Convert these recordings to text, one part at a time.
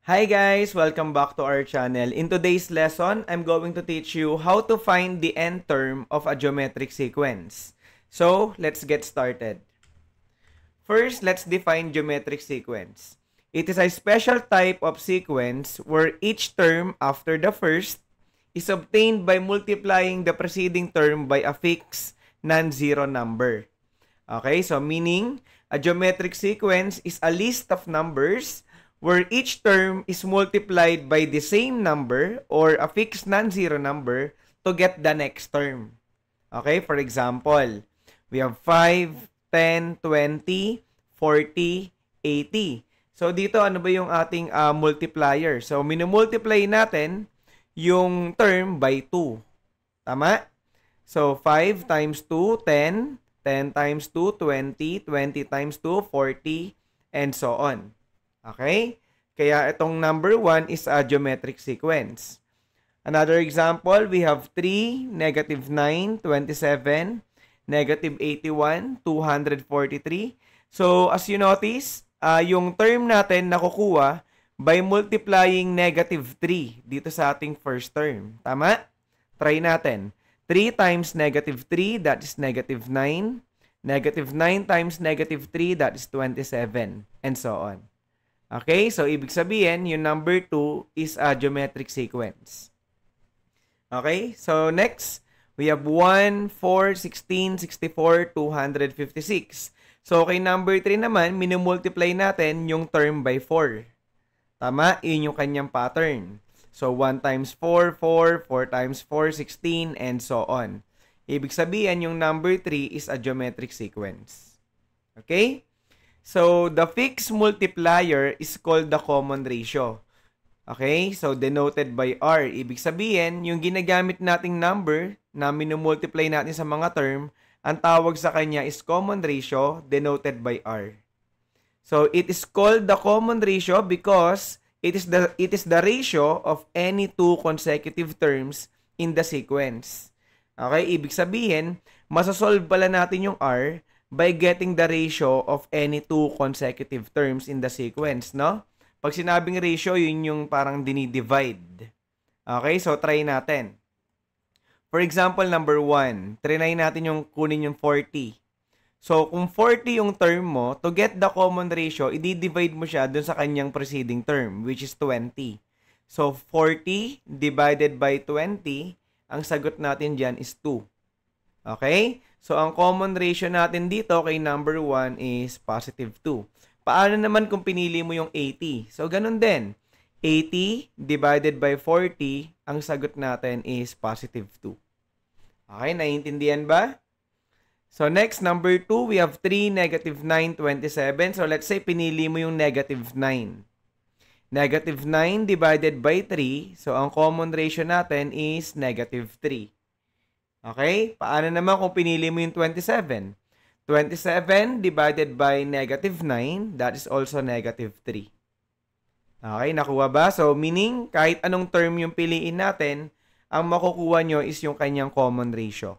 Hi guys! Welcome back to our channel. In today's lesson, I'm going to teach you how to find the nth term of a geometric sequence. So, let's get started. First, let's define geometric sequence. It is a special type of sequence where each term after the first is obtained by multiplying the preceding term by a fixed non-zero number. Okay, so meaning, a geometric sequence is a list of numbers where each term is multiplied by the same number or a fixed non-zero number to get the next term. Okay, for example, we have 5, 10, 20, 40, 80. So, dito ano ba yung ating multiplier? So, minumultiply natin yung term by 2. Tama? So, 5 times 2, 10. 10 times 2, 20. 20 times 2, 40. And so on. Okay? Kaya itong number 1 is a geometric sequence. Another example, we have 3, negative 9, 27, negative 81, 243. So, as you notice, yung term natin nakukuha by multiplying negative 3 dito sa ating first term. Tama? Try natin. 3 times negative 3, that is negative 9. Negative 9 times negative 3, that is 27. And so on. Okay, so ibig sabihin, yung number 2 is a geometric sequence. Okay, so next, we have 1, 4, 16, 64, 256. So kay number 3 naman, minumultiply natin yung term by 4. Tama? Yun yung kanyang pattern. So 1 times 4, 4, 4 times 4, 16, and so on. Ibig sabihin, yung number 3 is a geometric sequence. Okay? So, the fixed multiplier is called the common ratio. Okay? So, denoted by R. Ibig sabihin, yung ginagamit nating number na minumultiply natin sa mga term, ang tawag sa kanya is common ratio, denoted by R. So, it is called the common ratio because it is the ratio of any two consecutive terms in the sequence. Okay? Ibig sabihin, masasolve pala natin yung R by getting the ratio of any two consecutive terms in the sequence, no? Pag sinabing ratio, yun yung parang dinidivide. Okay, so try natin. For example, number 1, try natin yung kunin yung 40. So, kung 40 yung term mo, to get the common ratio, i-divide mo siya dun sa kanyang preceding term, which is 20. So, 40 divided by 20, ang sagot natin dyan is 2. Okay? So, ang common ratio natin dito kay number 1 is positive 2. Paano naman kung pinili mo yung 80? So, ganun din. 80 divided by 40, ang sagot natin is positive 2. Okay, naiintindihan ba? So, next, number 2, we have 3, negative 9, 27. So, let's say pinili mo yung negative 9. Negative 9 divided by 3. So, ang common ratio natin is negative 3. Okay? Paano naman kung pinili mo yung 27? 27 divided by negative 9, that is also negative 3. Okay, nakuha ba? So, meaning, kahit anong term yung piliin natin, ang makukuha nyo is yung kanyang common ratio.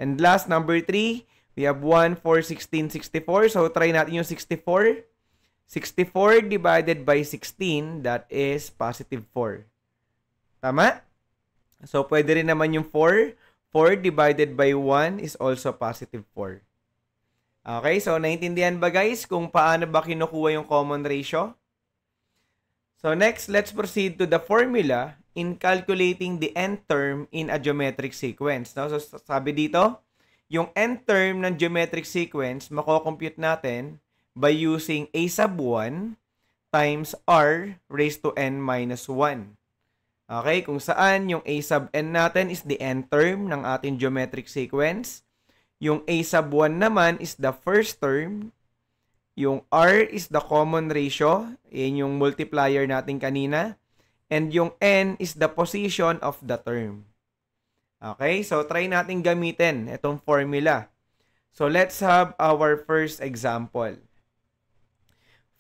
And last, number 3, we have 1, 4, 16, 64. So, try natin yung 64. 64 divided by 16, that is positive 4. Tama? So, pwede rin naman yung 4. 4 divided by 1 is also positive 4. Okay, so naintindihan ba guys kung paano ba kinukuha yung common ratio? So next, let's proceed to the formula in calculating the nth term in a geometric sequence. No? So sabi dito, yung nth term ng geometric sequence, mako-compute natin by using a sub 1 times r raised to n minus 1. Okay, kung saan yung a sub n natin is the nth term ng ating geometric sequence. Yung a sub 1 naman is the first term. Yung r is the common ratio. Yan yung multiplier natin kanina. And yung n is the position of the term. Okay, so try natin gamitin itong formula. So let's have our first example.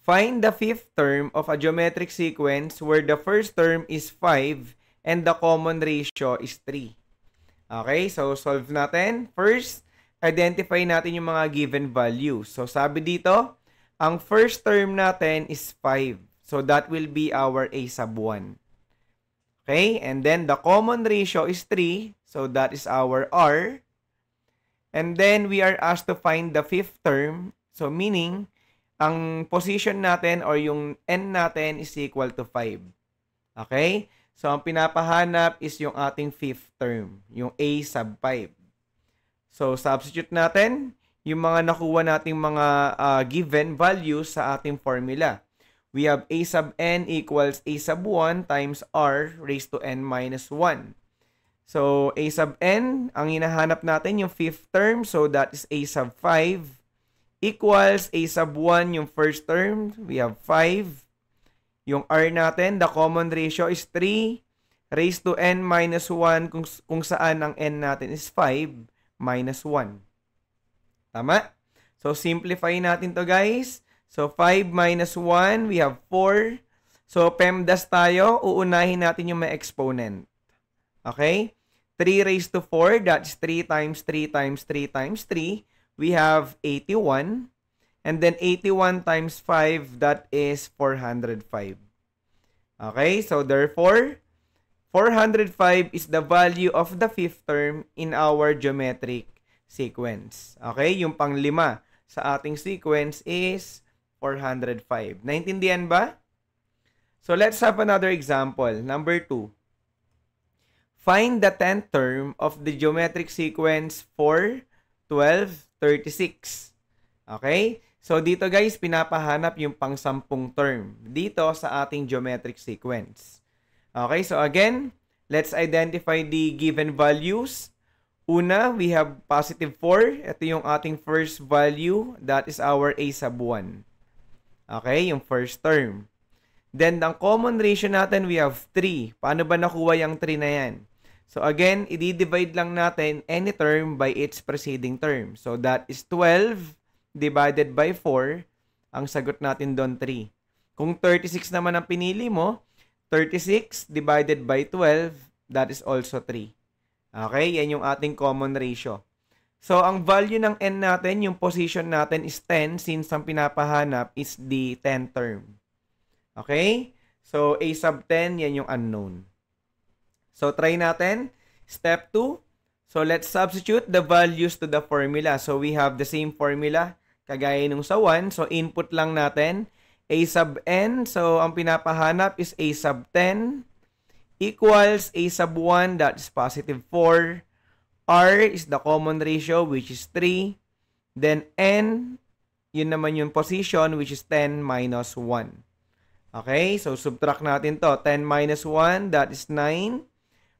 Find the fifth term of a geometric sequence where the first term is 5 and the common ratio is 3. Okay, so solve natin. First, identify natin yung mga given values. So sabi dito, ang first term natin is 5. So So that will be our a sub 1. Okay? And then the common ratio is 3. So that is our r. And then we are asked to find the fifth term. So meaning, ang position natin or yung n natin is equal to 5. Okay? So ang pinapahanap is yung ating fifth term, yung a sub 5. So substitute natin yung mga nakuha nating mga given values sa ating formula. We have a sub n equals a sub 1 times r raised to n minus 1. So, a sub n, ang hinahanap natin yung fifth term. So, that is a sub 5 equals a sub 1 yung first term. We have 5. Yung r natin, the common ratio is 3 raised to n minus 1 kung saan ang n natin is 5 minus 1. Tama? So, simplify natin to guys. So, 5 minus 1, we have 4. So, PEMDAS tayo. Uunahin natin yung may exponent. Okay? 3 raised to 4, that's 3 times 3 times 3 times 3. We have 81. And then 81 times 5, that is 405. Okay? So, therefore, 405 is the value of the fifth term in our geometric sequence. Okay? Yung pang-5 sa ating sequence is 405. Naintindihan ba? So, let's have another example. Number 2. Find the 10th term of the geometric sequence 4, 12, 36. Okay? So, dito guys, pinapahanap yung pang-10 term dito sa ating geometric sequence. Okay? So, again, let's identify the given values. Una, we have positive 4. Ito yung ating first value. That is our a sub 1. Okay, yung first term. Then, ang common ratio natin, we have 3. Paano ba nakuha yung 3 na yan? So, again, i-divide lang natin any term by its preceding term. So, that is 12 divided by 4. Ang sagot natin doon, 3. Kung 36 naman ang pinili mo, 36 divided by 12, that is also 3. Okay, yan yung ating common ratio. So, ang value ng n natin, yung position natin is 10 since ang pinapahanap is the 10th term. Okay? So, a sub 10, yan yung unknown. So, try natin. Step 2. So, let's substitute the values to the formula. So, we have the same formula kagaya nung sa 1. So, input lang natin. A sub n. So, ang pinapahanap is a sub 10 equals a sub 1, that is positive 4. R is the common ratio, which is 3. Then, n, yun naman yung position, which is 10 minus 1. Okay, so subtract natin to. 10 minus 1, that is 9.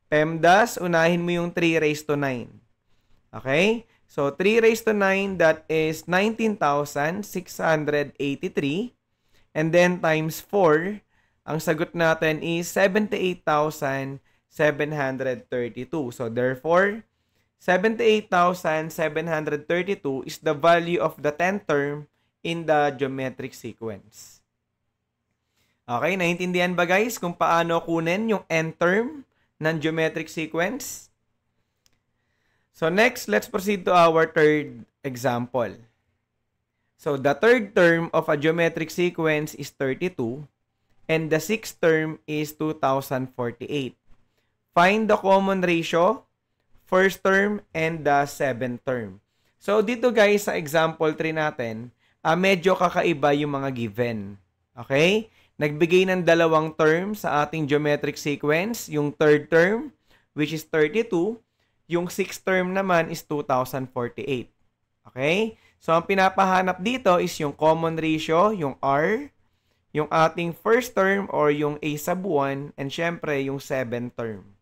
PEMDAS, unahin mo yung 3 raised to 9. Okay, so 3 raised to 9, that is 19,683. And then, times 4, ang sagot natin is 78,732. So, therefore, 78,732 is the value of the 10th term in the geometric sequence. Okay, naintindihan ba guys kung paano kunin yung n term ng geometric sequence? So next, let's proceed to our third example. So the third term of a geometric sequence is 32 and the sixth term is 2048. Find the common ratio, first term, and the seventh term. So, dito guys, sa example 3 natin, medyo kakaiba yung mga given. Okay? Nagbigay ng dalawang term sa ating geometric sequence. Yung third term, which is 32. Yung sixth term naman is 2048. Okay? So, ang pinapahanap dito is yung common ratio, yung R, yung ating first term or yung a sub 1, and syempre, yung seventh term.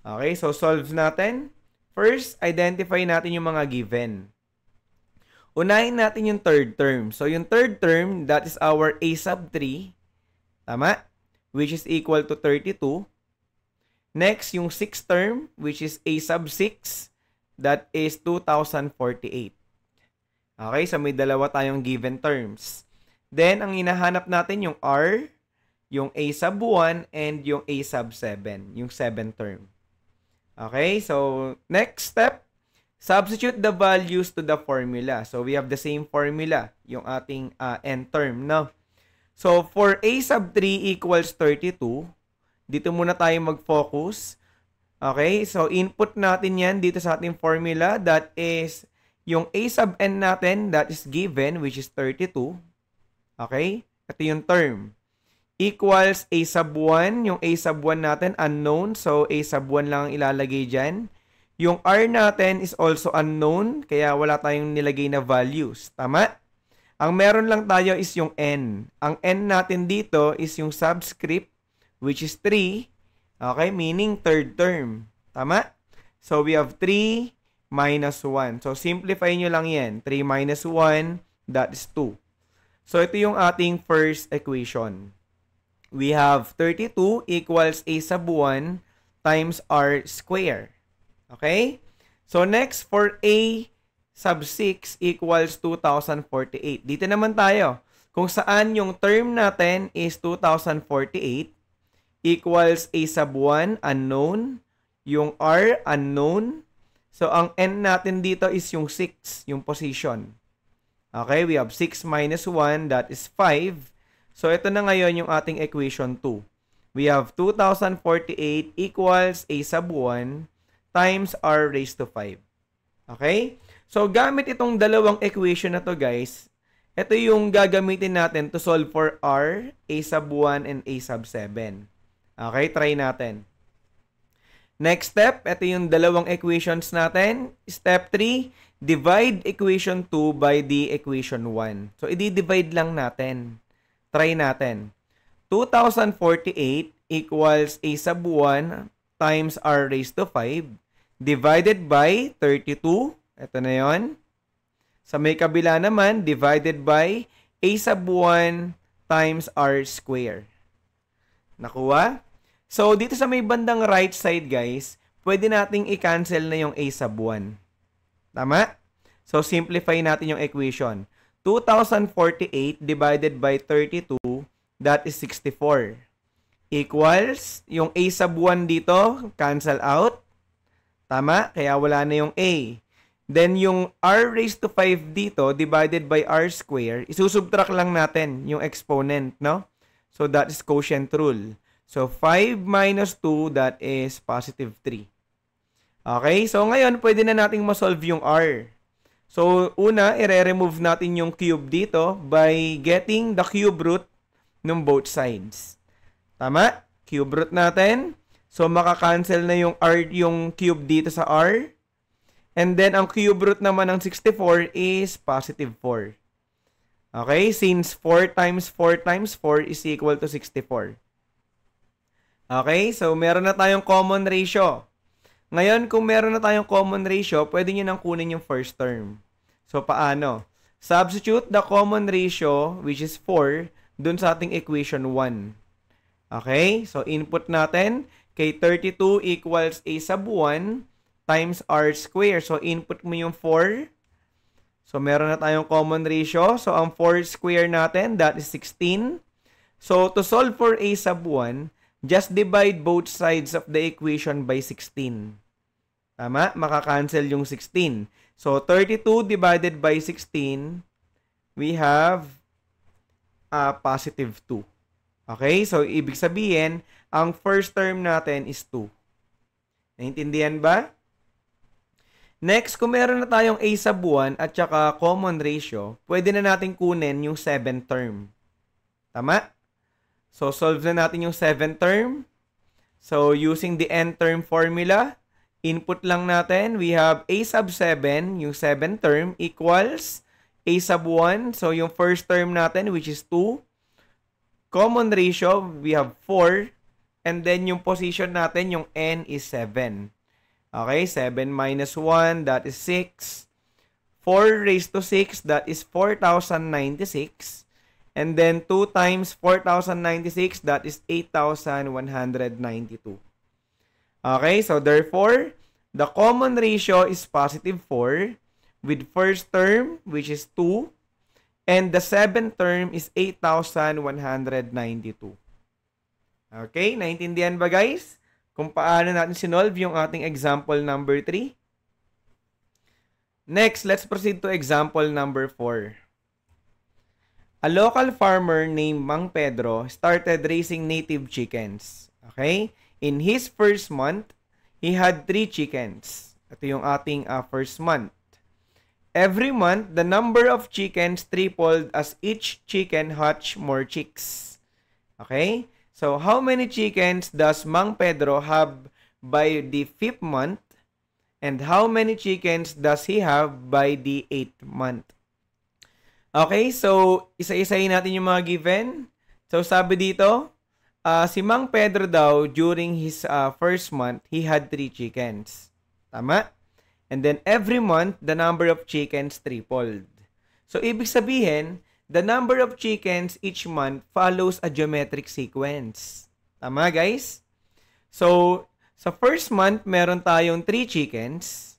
Okay, so solve natin. First, identify natin yung mga given. Unahin natin yung third term. So, yung third term, that is our a sub 3. Tama? Which is equal to 32. Next, yung sixth term, which is a sub 6. That is 2048. Okay, so may dalawa tayong given terms. Then, ang hinahanap natin yung R, yung a sub 1, and yung a sub 7. Yung seventh term. Okay, so next step, substitute the values to the formula. So we have the same formula, yung ating n term, no? So, for a sub 3 equals 32, dito muna tayo mag-focus. Okay, so input natin yan dito sa ating formula. That is, yung a sub n natin, that is given, which is 32. Okay, ito yung term. Equals a sub 1. Yung a sub 1 natin, unknown. So, a sub 1 lang ang ilalagay dyan. Yung r natin is also unknown, kaya wala tayong nilagay na values. Tama? Ang meron lang tayo is yung n. Ang n natin dito is yung subscript, which is 3. Okay, meaning third term. Tama? So, we have 3 minus 1. So, simplify nyo lang yan. 3 minus 1, that is 2. So, ito yung ating first equation. We have 32 equals a sub 1 times r square. Okay? So, next, for a sub 6 equals 2048. Dito naman tayo. Kung saan yung term natin is 2048 equals a sub 1, unknown. Yung r, unknown. So, ang n natin dito is yung 6, yung position. Okay, we have 6 minus 1, that is 5. So, ito na ngayon yung ating equation 2. We have 2048 equals a sub 1 times r raised to 5. Okay? So, gamit itong dalawang equation na to guys, ito yung gagamitin natin to solve for r, a sub 1, and a sub 7. Okay, try natin. Next step, ito yung dalawang equations natin. Step 3, divide equation 2 by the equation 1. So, i-divide lang natin. Try natin. 2048 equals a sub 1 times r raised to 5 divided by 32. Ito na yon. Sa may kabila naman, divided by a sub 1 times r square. Nakuha? So, dito sa may bandang right side, guys, pwede nating i-cancel na yung a sub 1. Tama? So, simplify natin yung equation. 2048 divided by 32, that is 64. Equals, yung a sub 1 dito, cancel out. Tama? Kaya wala na yung a. Then, yung r raised to 5 dito, divided by r square, isusubtract lang natin yung exponent, no? So, that is quotient rule. So, 5 minus 2, that is positive 3. Okay? So, ngayon, pwede na nating masolve yung r. So, una, i-remove natin yung cube dito by getting the cube root ng both sides. Tama? Cube root natin. So, makakancel na yung r, yung cube dito sa r. And then, ang cube root naman ng 64 is positive 4. Okay? Since 4 times 4 times 4 is equal to 64. Okay? So, meron na tayong common ratio. Ngayon, kung meron na tayong common ratio, pwede nyo nang kunin yung first term. So, paano? Substitute the common ratio, which is 4, dun sa ating equation 1. Okay? So, input natin kay 32 equals a sub 1 times r square. So, input mo yung 4. So, meron na tayong common ratio. So, ang 4 square natin, that is 16. So, to solve for a sub 1, just divide both sides of the equation by 16. Tama? Makakancel yung 16. So, 32 divided by 16, we have positive 2. Okay? So, ibig sabihin, ang first term natin is 2. Naintindihan ba? Next, kung meron na tayong a sub 1 at saka common ratio, pwede na natin kunin yung 7th term. Tama? So, solve na natin yung 7th term. So, using the n term formula, input lang natin. We have a sub 7, yung 7th term, equals a sub 1. So, yung first term natin, which is 2. Common ratio, we have 4. And then, yung position natin, yung n is 7. Okay, 7 minus 1, that is 6. 4 raised to 6, that is 4,096. And then 2 times 4,096, that is 8,192. Okay, so therefore, the common ratio is positive 4 with first term, which is 2. And the 7th term is 8,192. Okay, naintindihan ba guys? Kung paano natin sinolve yung ating example number 3. Next, let's proceed to example number 4. a local farmer named Mang Pedro started raising native chickens. Okay? In his first month, he had 3 chickens. Ito yung ating first month. Every month, the number of chickens tripled as each chicken hatched more chicks. Okay? So, how many chickens does Mang Pedro have by the 5th month? And how many chickens does he have by the 8th month? Okay, so isa-isahin natin yung mga given. So, sabi dito, si Mang Pedro daw, during his first month, he had 3 chickens. Tama? And then, every month, the number of chickens tripled. So, ibig sabihin, the number of chickens each month follows a geometric sequence. Tama, guys? So, sa first month, meron tayong 3 chickens.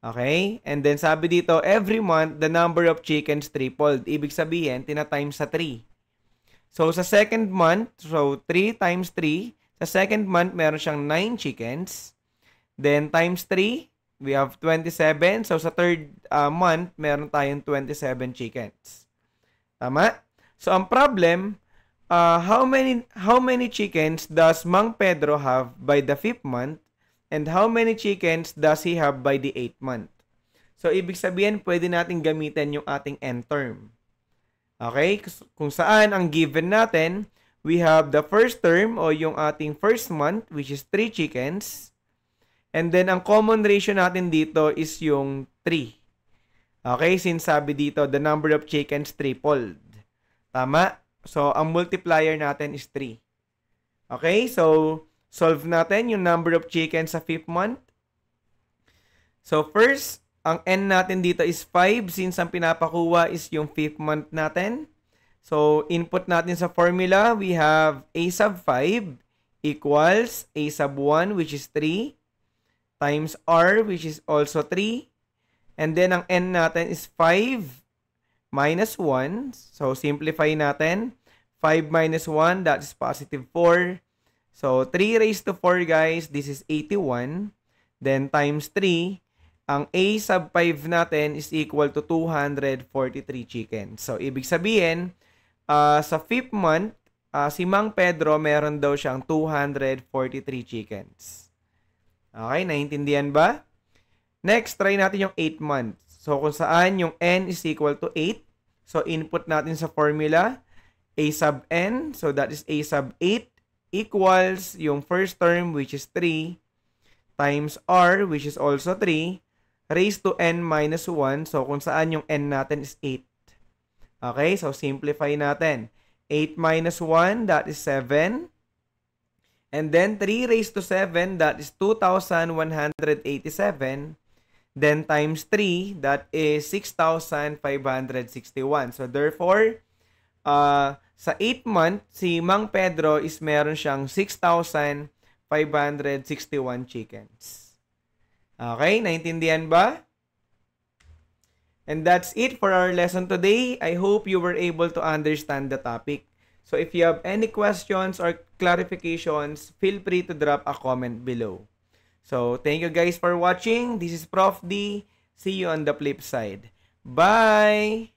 Okay? And then, sabi dito, every month, the number of chickens tripled. Ibig sabihin, tinatimes sa 3. So, sa second month, so 3 times 3, sa second month, meron siyang 9 chickens. Then, times 3, we have 27. So, sa third month, meron tayong 27 chickens. Tama? So, ang problem, how many chickens does Mang Pedro have by the 5th month? And how many chickens does he have by the 8th month? So, ibig sabihin, pwede natin gamitin yung ating end term. Okay? Kung saan ang given natin, we have the first term o yung ating first month, which is 3 chickens. And then, ang common ratio natin dito is yung 3. Okay? Since sabi dito, the number of chickens tripled. Tama? So, ang multiplier natin is 3. Okay? So, solve natin yung number of chickens sa 5th month. So, first, ang n natin dito is 5 since ang pinapakuha is yung 5th month natin. So, input natin sa formula, we have a sub 5 equals a sub 1, which is 3, times r, which is also 3. And then, ang n natin is 5 minus 1. So, simplify natin. 5 minus 1, that is positive 4. So, 3 raised to 4, guys, this is 81. Then, times 3, ang a sub 5 natin is equal to 243 chickens. So, ibig sabihin, sa 5th month, si Mang Pedro, meron daw siyang 243 chickens. Okay, naintindihan ba? Next, try natin yung 8th month. So, kung saan yung n is equal to 8. So, input natin sa formula, a sub n. So, that is a sub 8 equals yung first term, which is 3, times r, which is also 3, raised to n minus 1. So, kung saan yung n natin is 8. Okay, so simplify natin. 8 minus 1, that is 7. And then 3 raised to 7, that is 2,187. Then times 3, that is 6,561. So therefore, sa 8th month, si Mang Pedro is meron siyang 6,561 chickens. Okay, naintindihan ba? And that's it for our lesson today. I hope you were able to understand the topic. So if you have any questions or clarifications, feel free to drop a comment below. So thank you guys for watching. This is Prof. D. See you on the flip side. Bye!